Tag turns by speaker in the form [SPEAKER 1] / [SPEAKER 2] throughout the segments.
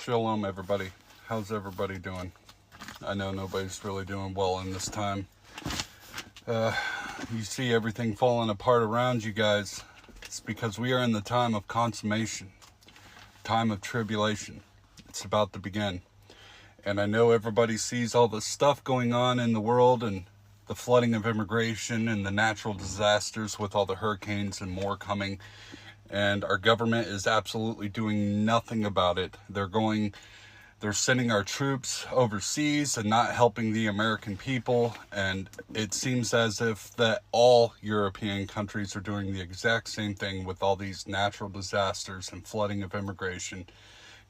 [SPEAKER 1] Shalom, everybody. How's everybody doing? I know nobody's really doing well in this time. You see everything falling apart around you guys. It's because we are in the time of consummation, time of tribulation. It's about to begin. And I know everybody sees all the stuff going on in the world and the flooding of immigration and the natural disasters with all the hurricanes and more coming. And our government is absolutely doing nothing about it. They're sending our troops overseas and not helping the American people. And it seems as if that all European countries are doing the exact same thing with all these natural disasters and flooding of immigration.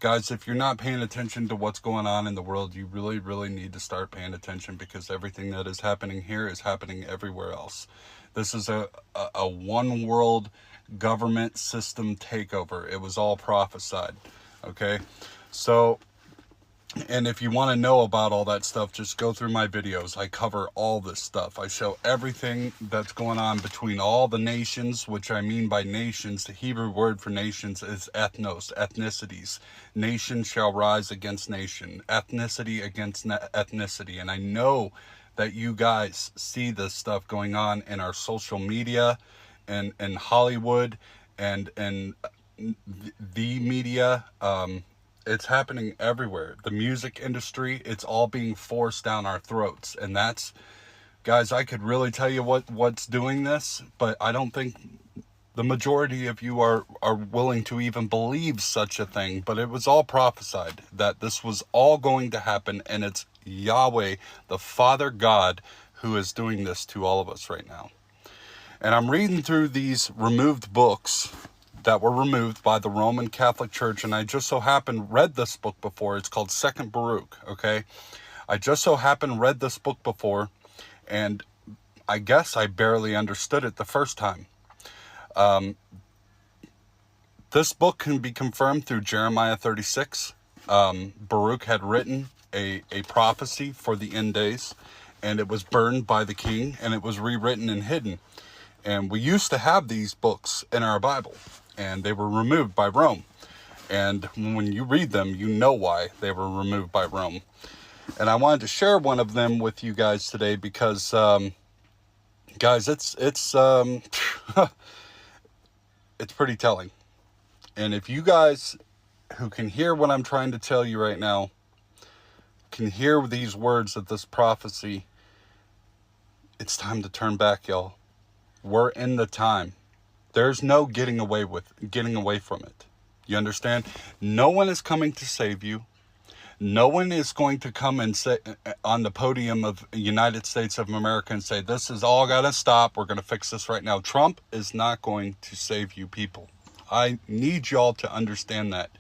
[SPEAKER 1] Guys, if you're not paying attention to what's going on in the world, you really, really need to start paying attention, because everything that is happening here is happening everywhere else. This is a one world government system takeover. It was all prophesied. Okay? So, and if you want to know about all that stuff, just go through my videos. I cover all this stuff. I show everything that's going on between all the nations, which I mean by nations. The Hebrew word for nations is ethnos, ethnicities. Nation shall rise against nation, ethnicity against ethnicity. And I know that you guys see this stuff going on in our social media and in Hollywood and the media. It's happening everywhere. The music industry, it's all being forced down our throats. And that's, guys, I could really tell you what's doing this, but I don't think the majority of you are willing to even believe such a thing. But it was all prophesied that this was all going to happen, and it's Yahweh, the Father God, who is doing this to all of us right now. And I'm reading through these removed books that were removed by the Roman Catholic Church, and I just so happened read this book before. It's called Second Baruch, okay? I just so happened read this book before, and I guess I barely understood it the first time. This book can be confirmed through Jeremiah 36. Baruch had written a prophecy for the end days, and it was burned by the king, and it was rewritten and hidden. And we used to have these books in our Bible, and they were removed by Rome. And when you read them, you know why they were removed by Rome. And I wanted to share one of them with you guys today because, guys, it's it's pretty telling. And if you guys who can hear what I'm trying to tell you right now can hear these words of this prophecy, it's time to turn back, y'all. We're in the time. There's no getting away from it. You understand? No one is coming to save you. No one is going to come and say on the podium of the United States of America and say, this is all got to stop. We're going to fix this right now. Trump is not going to save you people. I need y'all to understand that.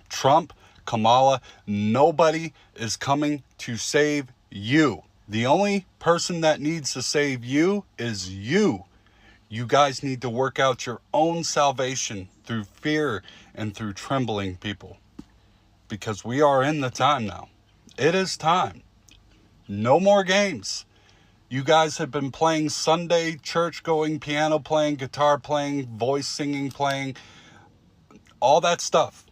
[SPEAKER 1] Trump, Kamala, nobody is coming to save you. The only person that needs to save you is you. You guys need to work out your own salvation through fear and through trembling, people. Because we are in the time now. It is time. No more games. You guys have been playing Sunday church going, piano playing, guitar playing, voice singing playing, all that stuff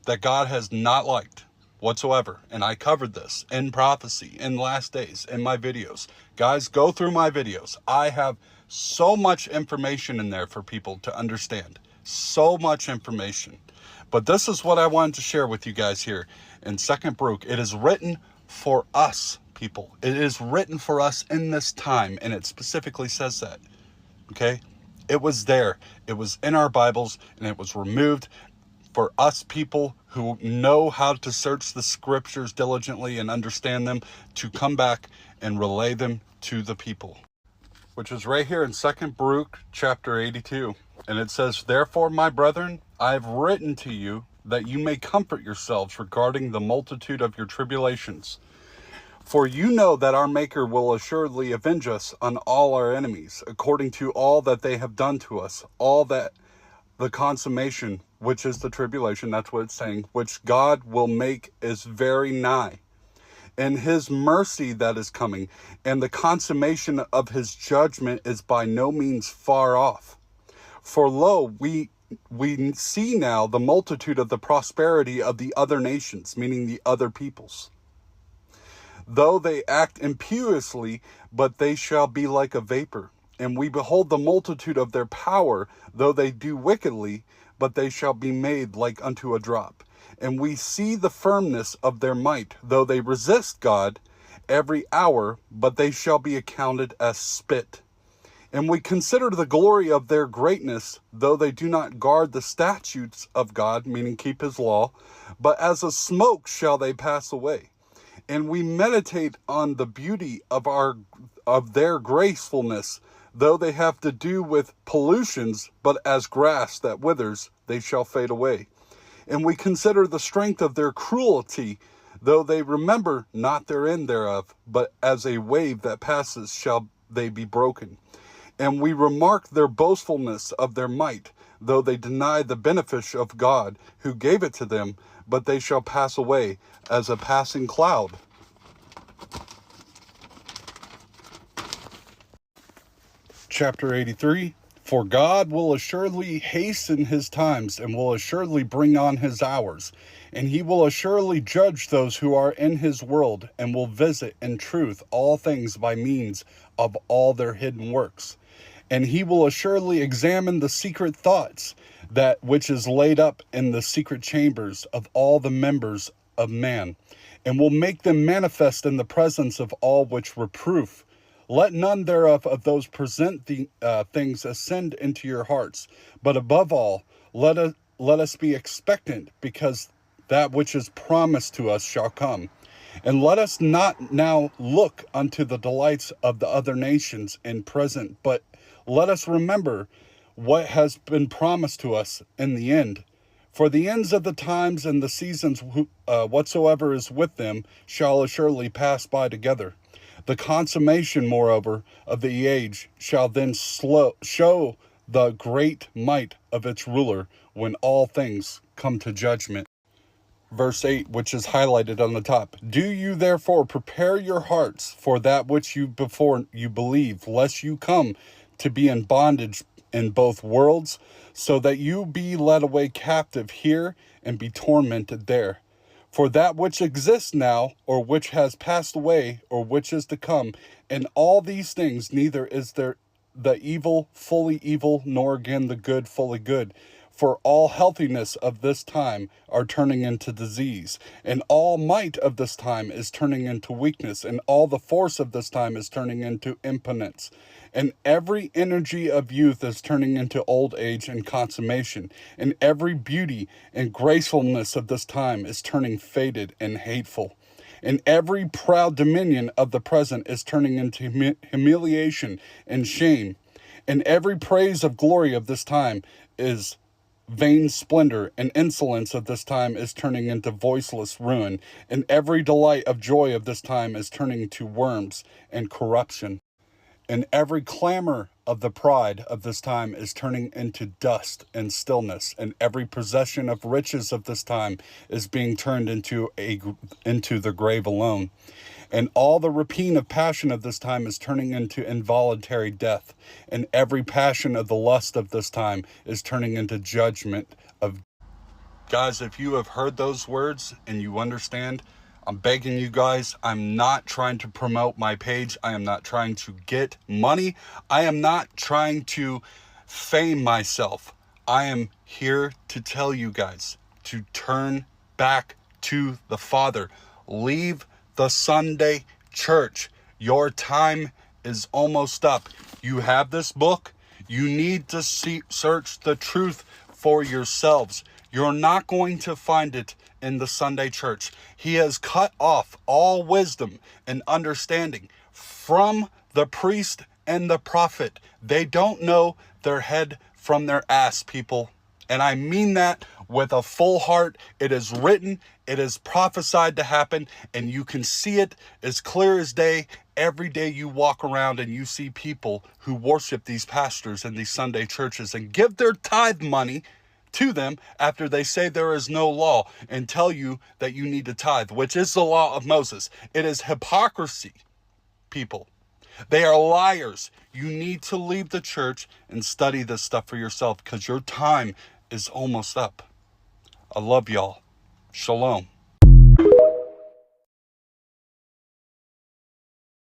[SPEAKER 1] that God has not liked whatsoever. And I covered this in prophecy, in last days, in my videos. Guys, go through my videos. I have so much information in there for people to understand. So much information. But this is what I wanted to share with you guys here in Second Baruch. It is written for us, people. It is written for us in this time, and it specifically says that. Okay? It was there. It was in our Bibles, and it was removed for us people who know how to search the scriptures diligently and understand them, to come back and relay them to the people. Which is right here in 2 Baruch chapter 82. And it says, therefore, my brethren, I have written to you that you may comfort yourselves regarding the multitude of your tribulations. For you know that our Maker will assuredly avenge us on all our enemies, according to all that they have done to us, all that the consummation, which is the tribulation, that's what it's saying, which God will make is very nigh. And his mercy that is coming, and the consummation of his judgment is by no means far off. For lo, we we see now the multitude of the prosperity of the other nations, meaning the other peoples. Though they act impiously, but they shall be like a vapor. And we behold the multitude of their power, though they do wickedly, but they shall be made like unto a drop. And we see the firmness of their might, though they resist God every hour, but they shall be accounted as spit. And we consider the glory of their greatness, though they do not guard the statutes of God, meaning keep his law, but as a smoke shall they pass away. And we meditate on the beauty of their gracefulness, though they have to do with pollutions, but as grass that withers, they shall fade away. And we consider the strength of their cruelty, though they remember not their end thereof, but as a wave that passes shall they be broken. And we remark their boastfulness of their might, though they deny the benefit of God who gave it to them, but they shall pass away as a passing cloud. Chapter 83. For God will assuredly hasten his times, and will assuredly bring on his hours. And he will assuredly judge those who are in his world, and will visit in truth all things by means of all their hidden works. And he will assuredly examine the secret thoughts, that which is laid up in the secret chambers of all the members of man, and will make them manifest in the presence of all which reproof. Let none thereof of those present the things ascend into your hearts, but above all, let us be expectant, because that which is promised to us shall come. And let us not now look unto the delights of the other nations in present, but let us remember what has been promised to us in the end. For the ends of the times and the seasons whatsoever is with them shall assuredly pass by together. The consummation, moreover, of the age shall then show the great might of its ruler, when all things come to judgment. Verse 8, which is highlighted on the top. Do you therefore prepare your hearts for that which you before you believe, lest you come to be in bondage in both worlds, so that you be led away captive here and be tormented there. For that which exists now, or which has passed away, or which is to come, in all these things neither is there the evil fully evil, nor again the good fully good. For all healthiness of this time are turning into disease, and all might of this time is turning into weakness, and all the force of this time is turning into impotence. And every energy of youth is turning into old age and consummation, and every beauty and gracefulness of this time is turning faded and hateful. And every proud dominion of the present is turning into humiliation and shame. And every praise of glory of this time is vain splendor, and insolence of this time is turning into voiceless ruin, and every delight of joy of this time is turning to worms and corruption. And every clamor of the pride of this time is turning into dust and stillness, and every possession of riches of this time is being turned into the grave alone. And all the rapine of passion of this time is turning into involuntary death, and every passion of the lust of this time is turning into judgment of. Guys, if you have heard those words and you understand, I'm begging you guys, I'm not trying to promote my page. I am not trying to get money. I am not trying to fame myself. I am here to tell you guys to turn back to the Father. Leave the Sunday church. Your time is almost up. You have this book. You need to search the truth for yourselves. You're not going to find it in the Sunday church. He has cut off all wisdom and understanding from the priest and the prophet. They don't know their head from their ass, people. And I mean that with a full heart. It is written, it is prophesied to happen, and you can see it as clear as day. Every day you walk around and you see people who worship these pastors in these Sunday churches and give their tithe money to them after they say there is no law and tell you that you need to tithe, which is the law of Moses. It is hypocrisy, people. They are liars. You need to leave the church and study this stuff for yourself, because your time is almost up. I love y'all. Shalom.